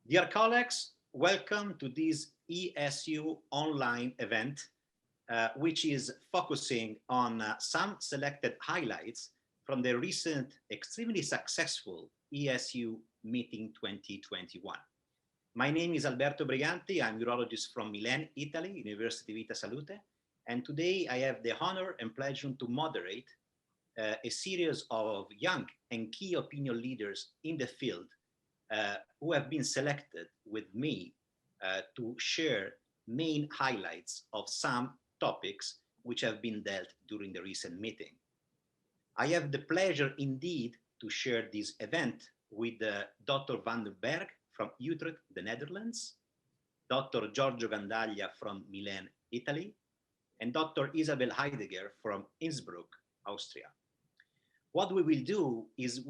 Dear colleagues, welcome to this ESU online event, which is focusing on some selected highlights from the recent extremely successful ESU meeting 2021. My name is Alberto Briganti. I'm urologist from Milan, Italy, University Vita Salute. And today I have the honor and pleasure to moderate a series of young and key opinion leaders in the field who have been selected with me to share main highlights of some topics which have been dealt during the recent meeting. I have the pleasure indeed to share this event with Dr. Van den Berg from Utrecht, the Netherlands, Dr. Giorgio Gandaglia from Milan, Italy, and Dr. Isabel Heidegger from Innsbruck, Austria. What we will do is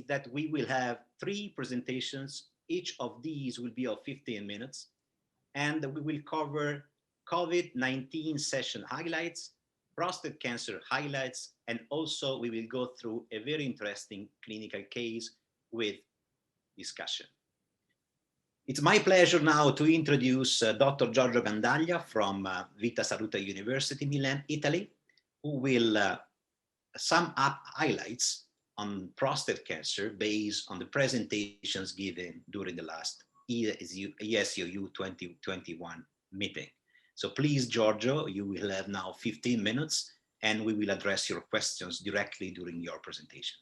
that we will have 3 presentations. Each of these will be of 15 minutes, and we will cover COVID-19 session highlights, prostate cancer highlights, and also we will go through a very interesting clinical case with discussion. It's my pleasure now to introduce Dr. Giorgio Gandaglia from Vita Salute University, Milan, Italy, who will sum up highlights on prostate cancer based on the presentations given during the last ESOU 2021 meeting. So please, Giorgio, you will have now 15 minutes and we will address your questions directly during your presentation.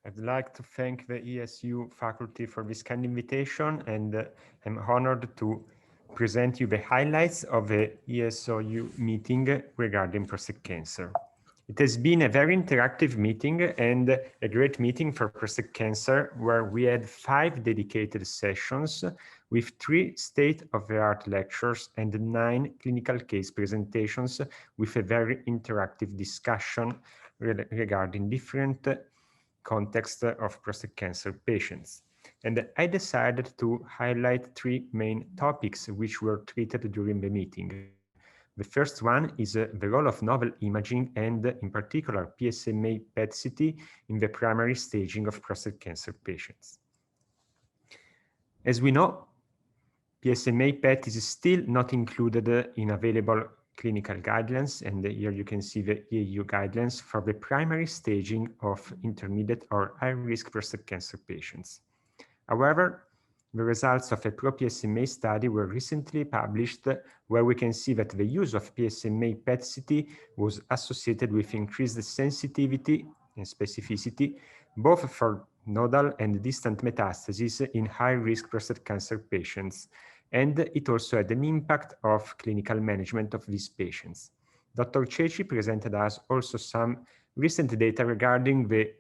I'd like to thank the ESU faculty for this kind invitation, and I'm honored to present you the highlights of the ESOU meeting regarding prostate cancer. It has been a very interactive meeting and a great meeting for prostate cancer, where we had 5 dedicated sessions with 3 state-of-the-art lectures and 9 clinical case presentations with a very interactive discussion regarding different contexts of prostate cancer patients. And I decided to highlight 3 main topics which were treated during the meeting. The first one is the role of novel imaging and, in particular, PSMA PET-CT in the primary staging of prostate cancer patients. As we know, PSMA PET is still not included in available clinical guidelines, and here you can see the EU guidelines for the primary staging of intermediate or high-risk prostate cancer patients. However, the results of a pro-PSMA study were recently published, where we can see that the use of PSMA PET-CT was associated with increased sensitivity and specificity, both for nodal and distant metastases in high-risk prostate cancer patients, and it also had an impact of clinical management of these patients. Dr. Ceci presented us also some recent data regarding the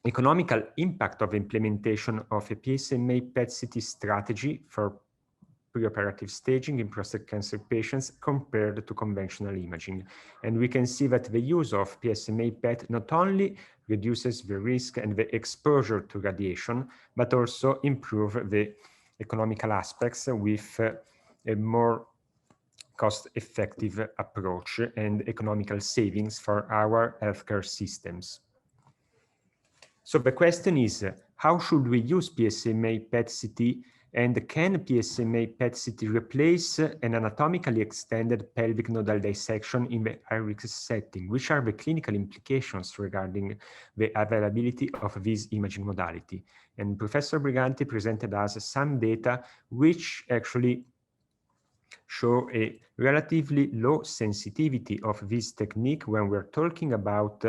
economical impact of implementation of a PSMA PET-CT strategy for preoperative staging in prostate cancer patients compared to conventional imaging. And we can see that the use of PSMA PET not only reduces the risk and the exposure to radiation, but also improve the economical aspects with a more cost-effective approach and economical savings for our healthcare systems. So the question is, how should we use PSMA PET-CT, and can PSMA PET-CT replace an anatomically extended pelvic nodal dissection in the high-risk setting? Which are the clinical implications regarding the availability of this imaging modality? And Professor Briganti presented us some data which actually show a relatively low sensitivity of this technique when we're talking about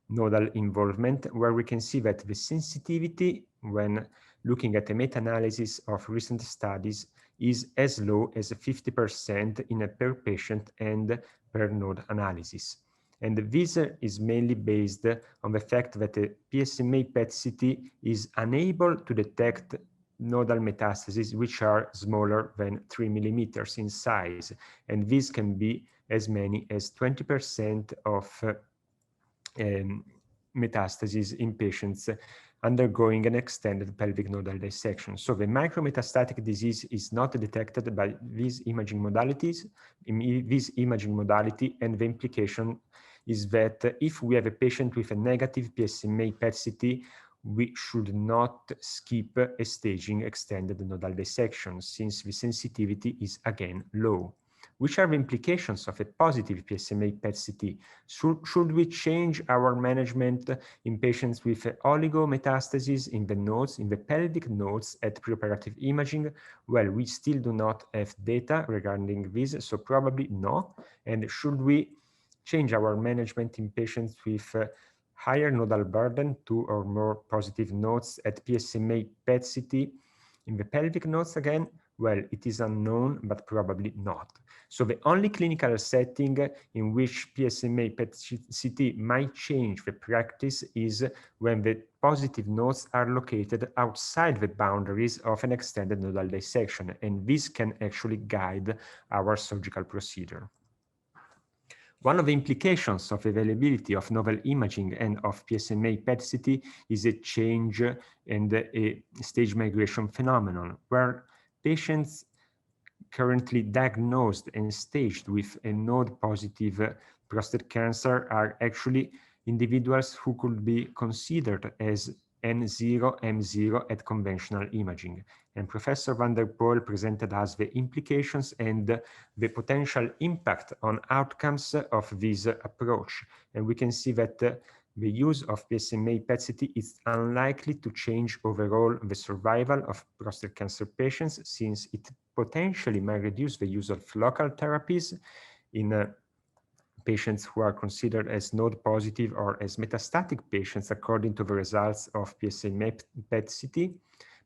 nodal involvement, where we can see that the sensitivity when looking at a meta-analysis of recent studies is as low as 50% in a per patient and per node analysis. And this is mainly based on the fact that the PSMA PET-CT is unable to detect nodal metastases which are smaller than 3 millimeters in size, and this can be as many as 20% of metastases in patients undergoing an extended pelvic nodal dissection. So the micrometastatic disease is not detected by these imaging modalities, this imaging modality, and the implication is that if we have a patient with a negative PSMA PET-CT, we should not skip a staging extended nodal dissection, since the sensitivity is again low. Which are the implications of a positive PSMA PET-CT? Should we change our management in patients with oligometastasis in the nodes, in the pelvic nodes at preoperative imaging? Well, we still do not have data regarding this, so probably no. And should we change our management in patients with higher nodal burden, 2 or more positive nodes at PSMA PET-CT in the pelvic nodes again? Well, it is unknown, but probably not. So the only clinical setting in which PSMA PET-CT might change the practice is when the positive nodes are located outside the boundaries of an extended nodal dissection, and this can actually guide our surgical procedure. One of the implications of availability of novel imaging and of PSMA PET-CT is a change in a stage migration phenomenon, where patients currently diagnosed and staged with a node-positive prostate cancer are actually individuals who could be considered as N0, M0 at conventional imaging. And Professor van der Poel presented us the implications and the potential impact on outcomes of this approach. And we can see that the use of PSMA PET-CT is unlikely to change overall the survival of prostate cancer patients, since it potentially might reduce the use of local therapies in patients who are considered as node positive or as metastatic patients according to the results of PSMA PET-CT.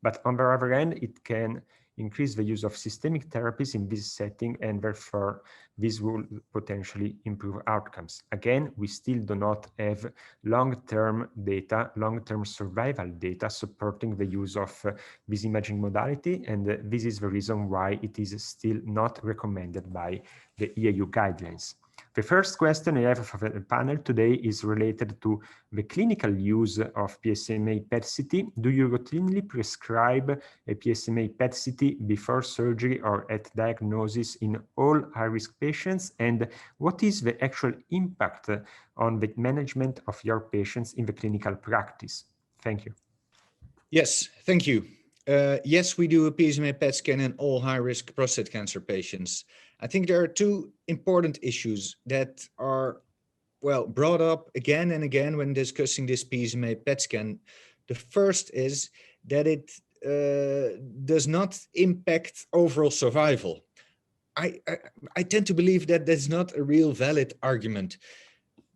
But on the other hand, it can increase the use of systemic therapies in this setting, and therefore this will potentially improve outcomes. Again, we still do not have long-term data, long-term survival data supporting the use of this imaging modality, and this is the reason why it is still not recommended by the ESOU guidelines. The first question I have for the panel today is related to the clinical use of PSMA PET-CT. Do you routinely prescribe a PSMA PET-CT before surgery or at diagnosis in all high-risk patients? And what is the actual impact on the management of your patients in the clinical practice? Thank you. Yes, thank you. Yes, we do a PSMA PET scan in all high-risk prostate cancer patients. I think there are two important issues that are, well, brought up again and again when discussing this PSMA PET scan. The first is that it does not impact overall survival. I tend to believe that that's not a real valid argument.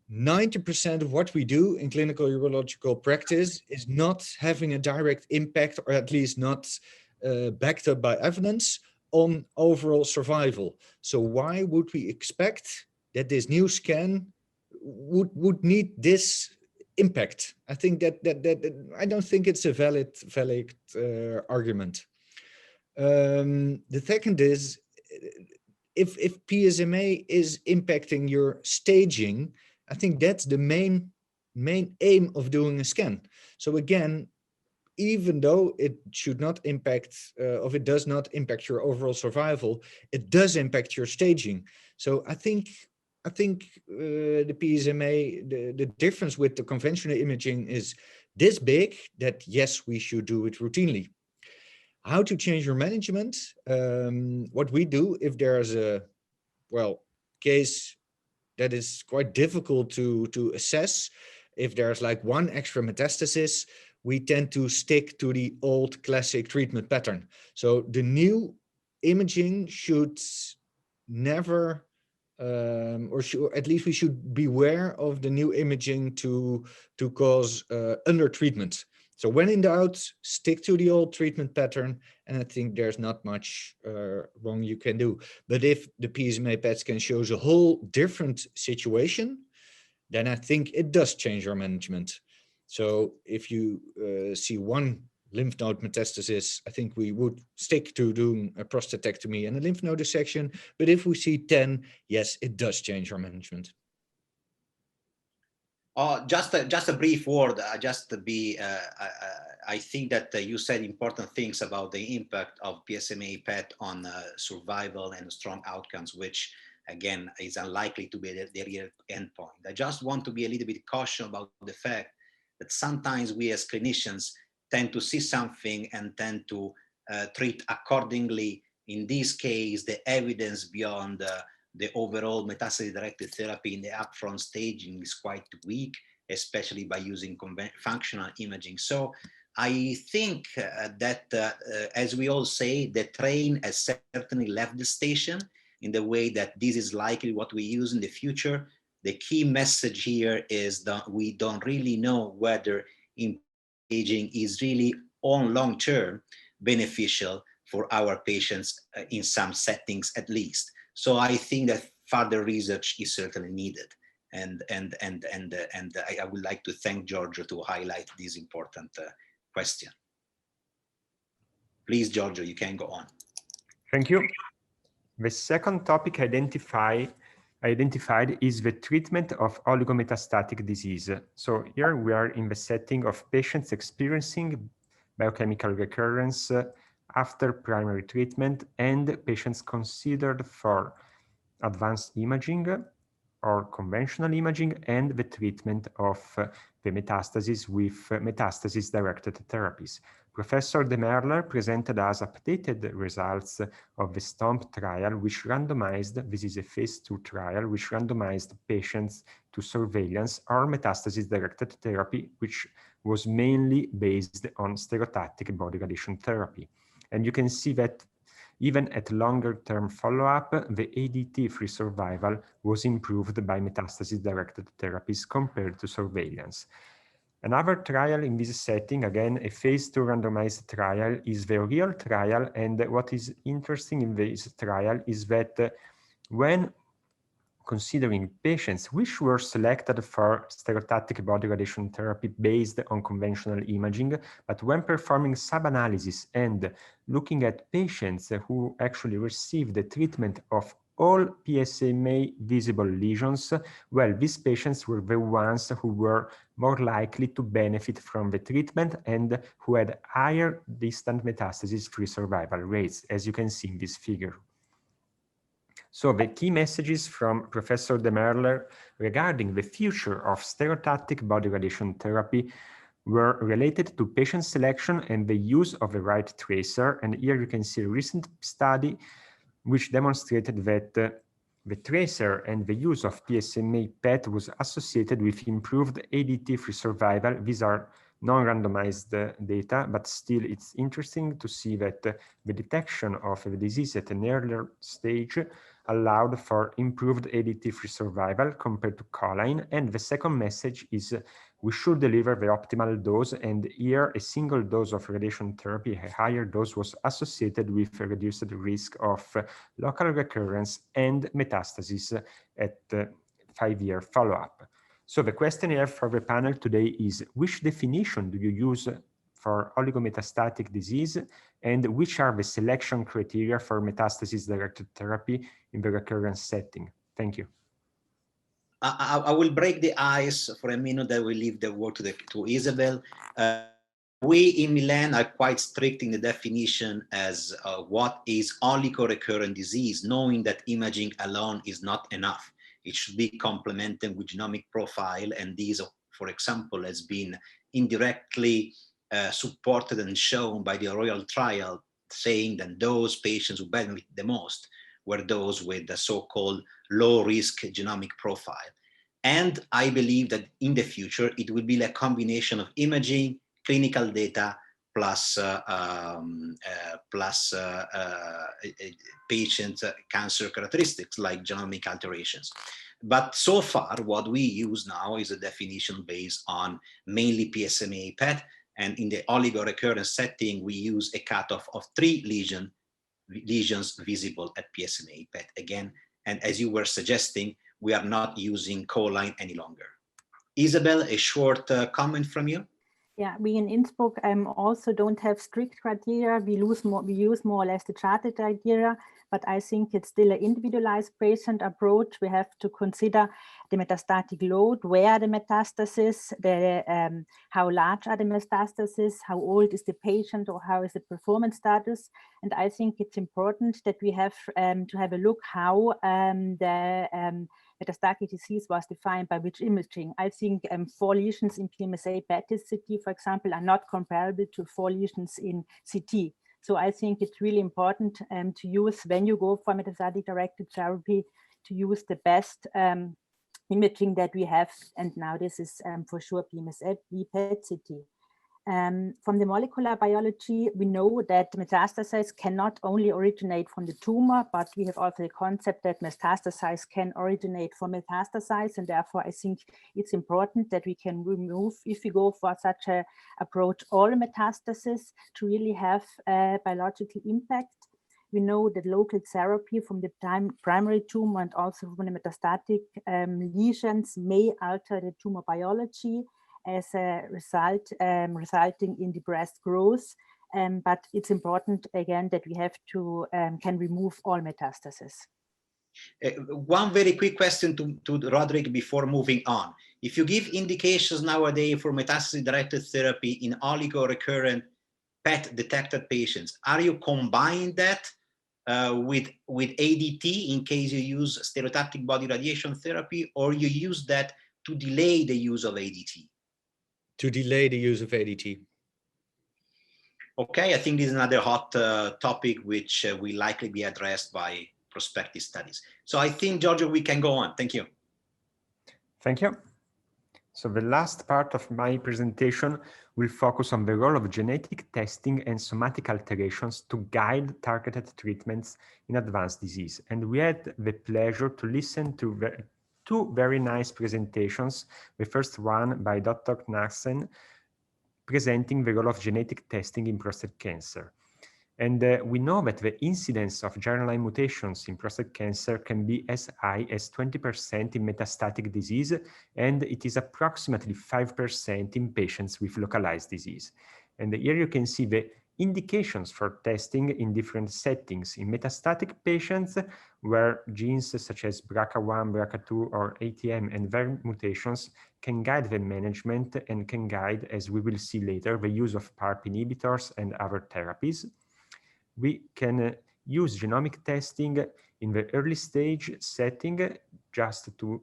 90% of what we do in clinical urological practice is not having a direct impact, or at least not backed up by evidence, on overall survival. So why would we expect that this new scan would need this impact? I think that I don't think it's a valid argument. The second is, if PSMA is impacting your staging, I think that's the main aim of doing a scan. So again, even though it should not impact, or it does not impact your overall survival, it does impact your staging. So I think the PSMA, the difference with the conventional imaging is this big that yes, we should do it routinely. How to change your management? What we do, if there's a, well, case that is quite difficult to assess, if there's like one extra metastasis, we tend to stick to the old classic treatment pattern. So the new imaging should never, or at least we should beware of the new imaging to cause under treatment. So when in doubt, stick to the old treatment pattern, and I think there's not much wrong you can do. But if the PSMA PET scan shows a whole different situation, then I think it does change your management. So if you see one lymph node metastasis, I think we would stick to doing a prostatectomy and a lymph node dissection. But if we see 10, yes, it does change our management. Just a brief word. I think that you said important things about the impact of PSMA PET on survival and strong outcomes, which again is unlikely to be the real endpoint. I just want to be a little bit cautious about the fact that sometimes we as clinicians tend to see something and tend to treat accordingly. In this case, the evidence beyond the overall metastasis-directed therapy in the upfront staging is quite weak, especially by using functional imaging. So I think that, as we all say, the train has certainly left the station in the way that this is likely what we use in the future. The key message here is that we don't really know whether imaging is really on long term beneficial for our patients in some settings at least. So I think that further research is certainly needed. And I would like to thank Giorgio to highlight this important question. Please, Giorgio, you can go on. Thank you. The second topic identified is the treatment of oligometastatic disease. So here we are in the setting of patients experiencing biochemical recurrence after primary treatment and patients considered for advanced imaging or conventional imaging and the treatment of the metastasis with metastasis-directed therapies. Professor De Merler presented us updated results of the STOMP trial, which randomized, this is a phase 2 trial, which randomized patients to surveillance or metastasis-directed therapy, which was mainly based on stereotactic body radiation therapy. And you can see that even at longer-term follow-up, the ADT-free survival was improved by metastasis-directed therapies compared to surveillance. Another trial in this setting, again, a phase 2 randomized trial, is the real trial. And what is interesting in this trial is that when considering patients which were selected for stereotactic body radiation therapy based on conventional imaging, but when performing sub-analysis and looking at patients who actually received the treatment of all PSMA visible lesions, well, these patients were the ones who were more likely to benefit from the treatment and who had higher distant metastasis-free survival rates, as you can see in this figure. So the key messages from Professor De Merler regarding the future of stereotactic body radiation therapy were related to patient selection and the use of the right tracer. And here you can see a recent study which demonstrated that the tracer and the use of PSMA PET was associated with improved ADT-free survival. These are non-randomized data, but still it's interesting to see that the detection of the disease at an earlier stage allowed for improved ADT-free survival compared to choline. And the second message is we should deliver the optimal dose, and here a single dose of radiation therapy, a higher dose, was associated with a reduced risk of local recurrence and metastasis at 5-year follow-up. So the question here for the panel today is, which definition do you use for oligometastatic disease, and which are the selection criteria for metastasis-directed therapy in the recurrence setting? Thank you. I will break the ice for a minute. I will leave the word to Isabel. We in Milan are quite strict in the definition as what is oligorecurrent disease, knowing that imaging alone is not enough. It should be complemented with genomic profile, and these, for example, has been indirectly supported and shown by the Royal Trial, saying that those patients who benefit the most were those with the so-called low-risk genomic profile. And I believe that in the future, it will be a combination of imaging, clinical data, plus patient cancer characteristics like genomic alterations. But so far, what we use now is a definition based on mainly PSMA PET, and in the oligorecurrent setting, we use a cutoff of 3 lesions visible at PSMA PET again. And as you were suggesting, we are not using choline any longer. Isabel, a short comment from you? Yeah, we in Innsbruck also don't have strict criteria. We use more or less the charted criteria, but I think it's still an individualized patient approach. We have to consider the metastatic load, where the metastasis, how large are the metastases, how old is the patient, or how is the performance status. And I think it's important that we have to have a look how the metastatic disease was defined by which imaging. I think 4 lesions in PSMA PET CT, for example, are not comparable to 4 lesions in CT. So I think it's really important to use, when you go for metastatic directed therapy, to use the best imaging that we have. And now this is for sure PSMA PET CT. From the molecular biology, we know that metastases cannot only originate from the tumor, but we have also the concept that metastases can originate from metastases, and therefore I think it's important that we can remove, if we go for such an approach, all metastases to really have a biological impact. We know that local therapy from the primary tumor and also from the metastatic lesions may alter the tumor biology as a result, resulting in the breast growth. But it's important, again, that we have to, can remove all metastases. One very quick question to Roderick before moving on. If you give indications nowadays for metastasis-directed therapy in oligo-recurrent PET detected patients, are you combining that with ADT in case you use stereotactic body radiation therapy, or you use that to delay the use of ADT? To delay the use of ADT. Okay, I think this is another hot topic which will likely be addressed by prospective studies. So I think, Giorgio, we can go on. Thank you. Thank you. So the last part of my presentation will focus on the role of genetic testing and somatic alterations to guide targeted treatments in advanced disease. And we had the pleasure to listen to the 2 very nice presentations. The first one by Dr. Knudsen, presenting the role of genetic testing in prostate cancer. And we know that the incidence of germline mutations in prostate cancer can be as high as 20% in metastatic disease, and it is approximately 5% in patients with localized disease. And here you can see the indications for testing in different settings. In metastatic patients, where genes such as BRCA1, BRCA2, or ATM and their mutations can guide the management and can guide, as we will see later, the use of PARP inhibitors and other therapies. We can use genomic testing in the early stage setting just to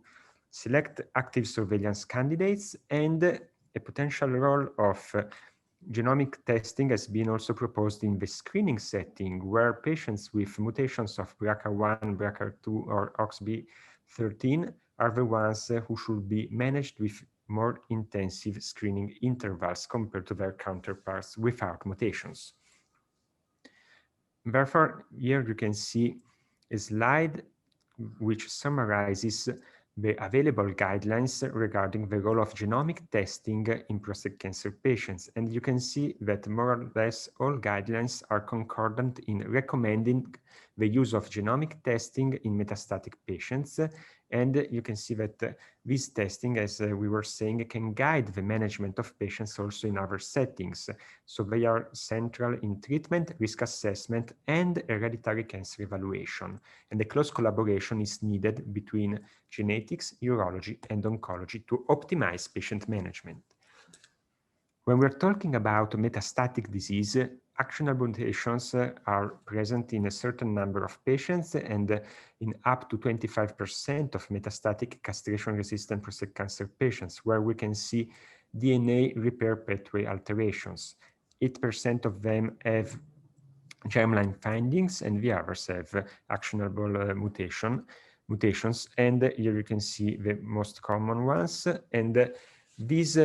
select active surveillance candidates, and a potential role of genomic testing has been also proposed in the screening setting, where patients with mutations of BRCA1, BRCA2, or OXB13 are the ones who should be managed with more intensive screening intervals compared to their counterparts without mutations. Therefore, here you can see a slide which summarizes the available guidelines regarding the role of genomic testing in prostate cancer patients. And you can see that more or less all guidelines are concordant in recommending the use of genomic testing in metastatic patients. And you can see that this testing, as we were saying, can guide the management of patients also in other settings. So they are central in treatment, risk assessment, and hereditary cancer evaluation. And a close collaboration is needed between genetics, urology, and oncology to optimize patient management. When we're talking about metastatic disease, actionable mutations are present in a certain number of patients and in up to 25% of metastatic castration-resistant prostate cancer patients, where we can see DNA repair pathway alterations. 8% of them have germline findings, and the others have actionable mutations. And here you can see the most common ones. And these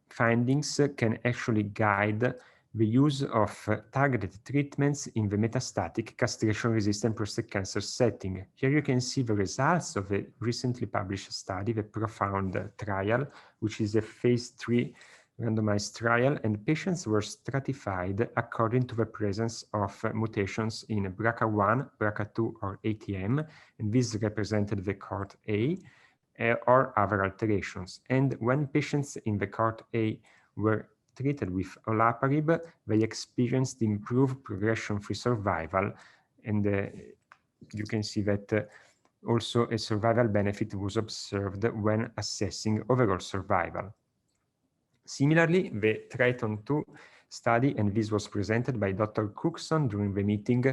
findings can actually guide the use of targeted treatments in the metastatic castration-resistant prostate cancer setting. Here you can see the results of a recently published study, the PROfound trial, which is a phase 3 randomized trial, and patients were stratified according to the presence of mutations in BRCA1, BRCA2, or ATM, and this represented the cohort A, or other alterations. And when patients in the cohort A were treated with Olaparib, they experienced improved progression-free survival, and you can see that also a survival benefit was observed when assessing overall survival. Similarly, the Triton-2 study, and this was presented by Dr. Cookson during the meeting,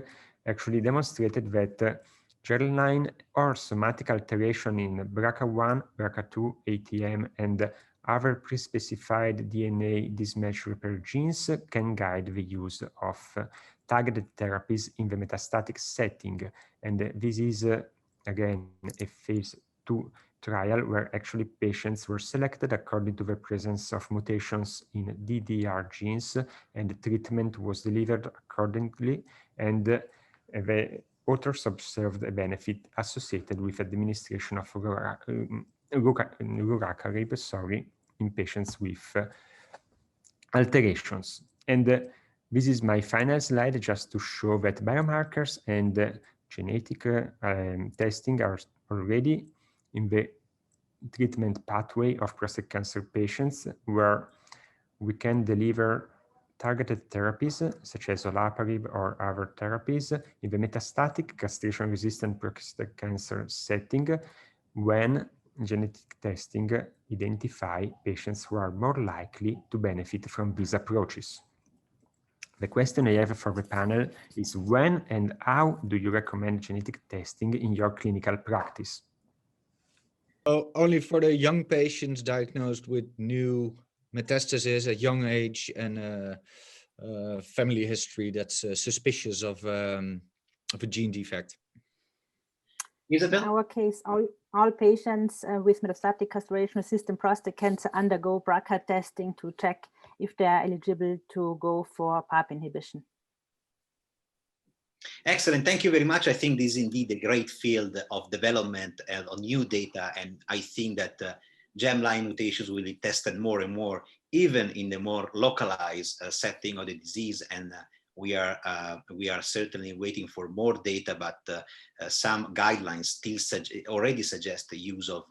actually demonstrated that germline or somatic alteration in BRCA1, BRCA2, ATM, and other pre-specified DNA mismatch repair genes can guide the use of targeted therapies in the metastatic setting. And this is, again, a phase 2 trial where actually patients were selected according to the presence of mutations in DDR genes, and the treatment was delivered accordingly, and the authors observed a benefit associated with administration of Olaparib, in patients with alterations. And this is my final slide, just to show that biomarkers and genetic testing are already in the treatment pathway of prostate cancer patients, where we can deliver targeted therapies such as Olaparib or other therapies in the metastatic castration-resistant prostate cancer setting, when genetic testing identify patients who are more likely to benefit from these approaches. The question I have for the panel is, when and how do you recommend genetic testing in your clinical practice? Oh, only for the young patients diagnosed with new metastasis at young age and family history that's suspicious of a gene defect. Isabel? In our case, all patients with metastatic castration-resistant prostate cancer undergo BRCA testing to check if they are eligible to go for PARP inhibition. Excellent. Thank you very much. I think this is indeed a great field of development and on new data. And I think that germline mutations will be tested more and more, even in the more localized setting of the disease. And we are certainly waiting for more data, but some guidelines still already suggest the use of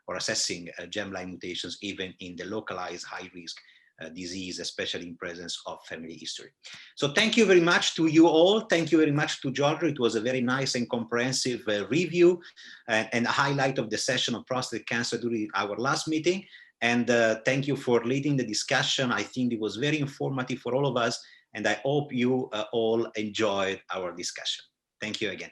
or assessing germline mutations even in the localized high-risk disease, especially in presence of family history. So thank you very much to you all. Thank you very much to Giorgio. It was a very nice and comprehensive review and a highlight of the session of prostate cancer during our last meeting. And thank you for leading the discussion. I think it was very informative for all of us, and I hope you all enjoyed our discussion. Thank you again.